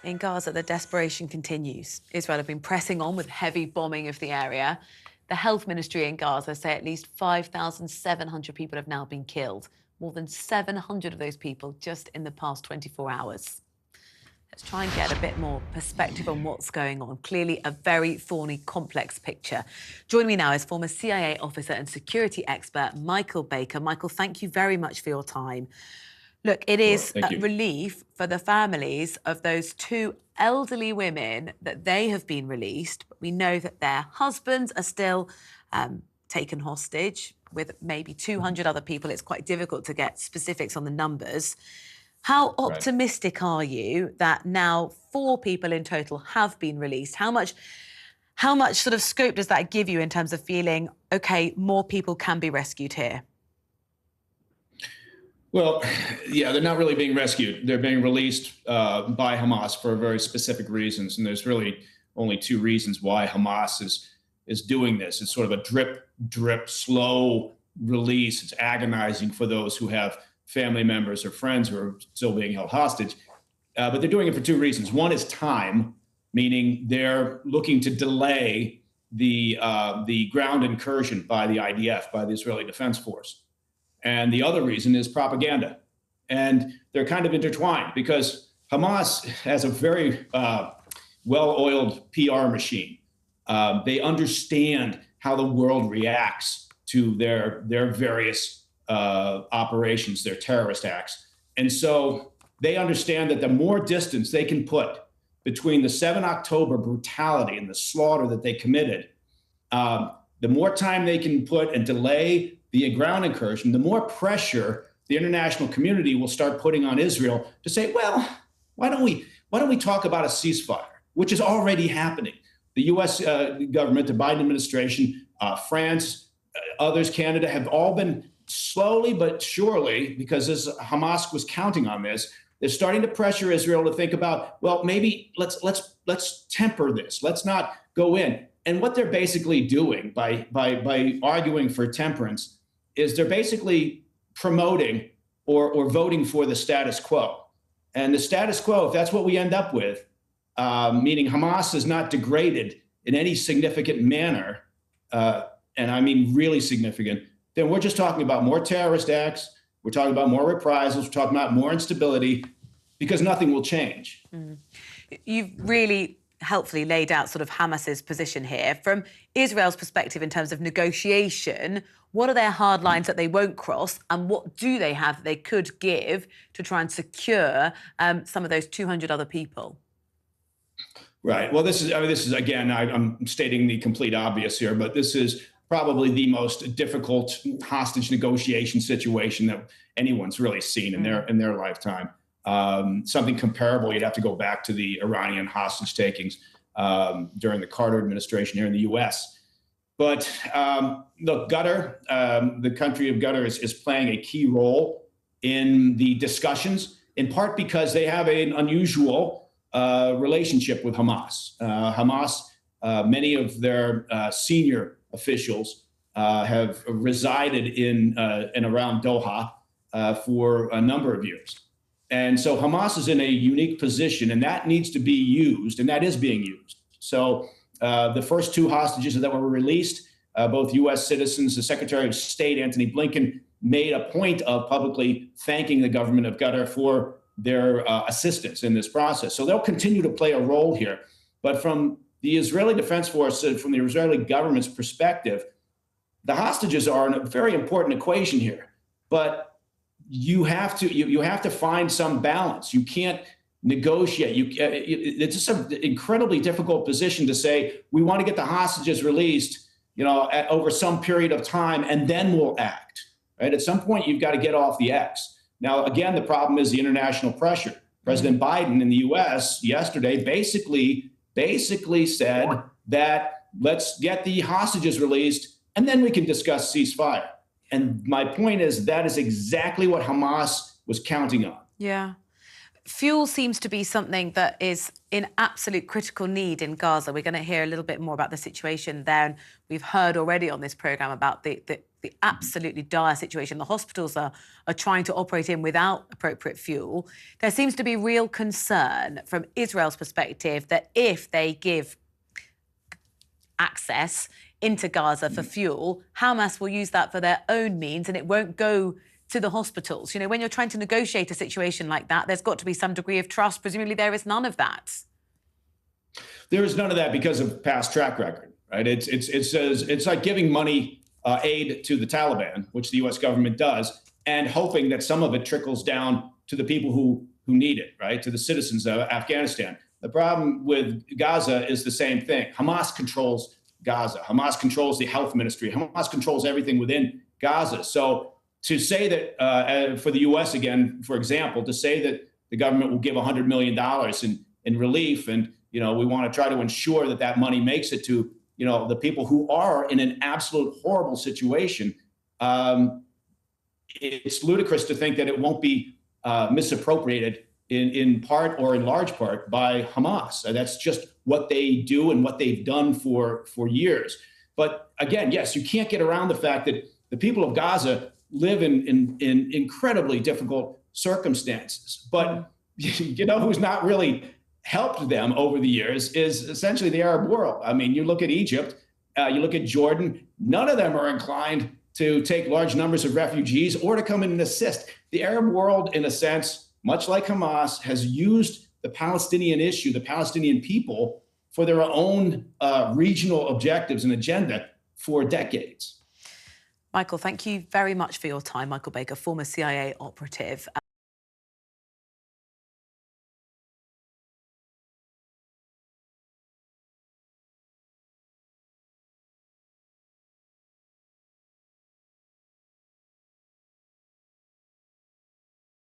In Gaza, the desperation continues. Israel have been pressing on with heavy bombing of the area. The health ministry in Gaza say at least 5,700 people have now been killed. More than 700 of those people just in the past 24 hours. Let's try and get a bit more perspective on what's going on. Clearly a very thorny, complex picture. Joining me now is former CIA officer and security expert Michael Baker. Michael, thank you very much for your time. Look, it is a relief for the families of those two elderly women that they have been released. But we know that their husbands are still taken hostage with maybe 200 other people. It's quite difficult to get specifics on the numbers. How optimistic are you that now 4 people in total have been released? How much sort of scope does that give you in terms of feeling, OK, more people can be rescued here? Well, yeah, they're not really being rescued. They're being released by Hamas for very specific reasons. And there's really only 2 reasons why Hamas is doing this. It's sort of a drip, slow release. It's agonizing for those who have family members or friends who are still being held hostage. But they're doing it for 2 reasons. One is time, meaning they're looking to delay the ground incursion by the IDF, by the Israeli Defense Force. And the other reason is propaganda. And they're kind of intertwined because Hamas has a very well-oiled PR machine. They understand how the world reacts to their various operations, their terrorist acts. And so they understand that the more distance they can put between the 7 October brutality and the slaughter that they committed, the more time they can put and delay the ground incursion, the more pressure the international community will start putting on Israel to say, well, why don't we talk about a ceasefire, which is already happening. The U.S. government, the Biden administration, France, others, Canada, have all been slowly but surely, because Hamas was counting on this, they're starting to pressure Israel to think about, well, maybe let's temper this. Let's not go in. And what they're basically doing by arguing for temperance is they're basically promoting or voting for the status quo. And the status quo, if that's what we end up with, meaning Hamas is not degraded in any significant manner, and I mean really significant, then we're just talking about more terrorist acts, we're talking about more reprisals, we're talking about more instability, because nothing will change. You've really helpfully laid out sort of Hamas's position here. From Israel's perspective in terms of negotiation, what are their hard lines that they won't cross, and what do they have that they could give to try and secure some of those 200 other people? Right. Well, this is again, I'm stating the complete obvious here, but this is probably the most difficult hostage negotiation situation that anyone's really seen in their lifetime. Something comparable, you'd have to go back to the Iranian hostage takings during the Carter administration here in the U.S. But look, Qatar, the country of Qatar is playing a key role in the discussions, in part because they have an unusual relationship with Hamas. Many of their senior officials have resided in and around Doha for a number of years. And so Hamas is in a unique position, and that needs to be used, and that is being used. So the first 2 hostages that were released, both U.S. citizens, the Secretary of State, Antony Blinken, made a point of publicly thanking the government of Qatar for their assistance in this process. So they'll continue to play a role here. But from the Israeli Defense Force, from the Israeli government's perspective, the hostages are a very important equation here. But you have to find some balance. You can't negotiate. It's just an incredibly difficult position to say we want to get the hostages released, over some period of time, and then we'll act. Right? At some point, you've got to get off the X. Now, again, the problem is the international pressure. President Biden in the U.S. yesterday basically said that let's get the hostages released, and then we can discuss ceasefire. And my point is that is exactly what Hamas was counting on. Yeah. Fuel seems to be something that is in absolute critical need in Gaza. We're going to hear a little bit more about the situation there. And we've heard already on this programme about the absolutely dire situation the hospitals are trying to operate in without appropriate fuel. There seems to be real concern from Israel's perspective that if they give access into Gaza for fuel, Hamas will use that for their own means and it won't go to the hospitals. You know, when you're trying to negotiate a situation like that, there's got to be some degree of trust. Presumably there is none of that. There is none of that because of past track record, right? It's like giving money, aid to the Taliban, which the U.S. government does, and hoping that some of it trickles down to the people who need it, right? To the citizens of Afghanistan. The problem with Gaza is the same thing. Hamas controls Gaza. Hamas controls the health ministry. Hamas controls everything within Gaza. So to say that for the U.S., again, for example, to say that the government will give $100 million in relief and, you know, we want to try to ensure that that money makes it to, you know, the people who are in an absolute horrible situation, it's ludicrous to think that it won't be misappropriated in part or in large part by Hamas. That's just what they do and what they've done for years. But again, yes, you can't get around the fact that the people of Gaza live in incredibly difficult circumstances. But you know who's not really helped them over the years is essentially the Arab world. I mean, you look at Egypt, you look at Jordan, none of them are inclined to take large numbers of refugees or to come in and assist. The Arab world, in a sense, much like Hamas, has used the Palestinian issue, the Palestinian people, for their own regional objectives and agenda for decades. Michael, thank you very much for your time. Michael Baker, former CIA operative.